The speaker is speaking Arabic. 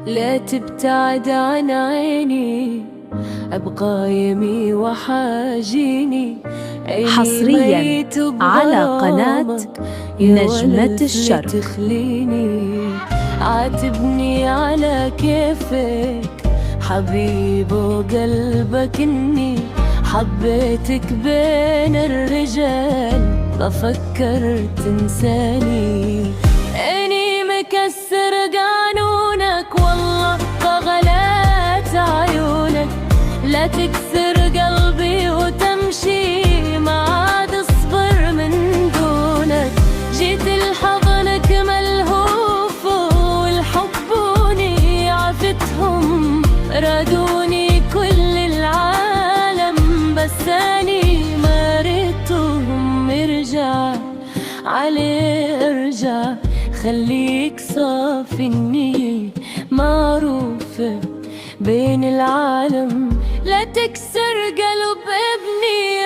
لا تبتعد عن عيني، أبقى يمي وحاجيني. عيني حصرياً ميت على قناة بغرامك، نجمة الشرق. تخليني عاتبني على كيفك حبيب وقلبك، إني حبيتك بين الرجال، بفكر تنساني. عيني مكسر قانونك، والله طغلات عيونك. لا تكسر قلبي وتمشي، ما عاد اصبر من دونك. جيت لحضنك ملهوف، والحبوني عفتهم، رادوني كل العالم، بس اني ما ريتهم. ارجع عليه ارجع، خليك صافي النية، معروفة بين العالم. لا تكسر قلب ابني،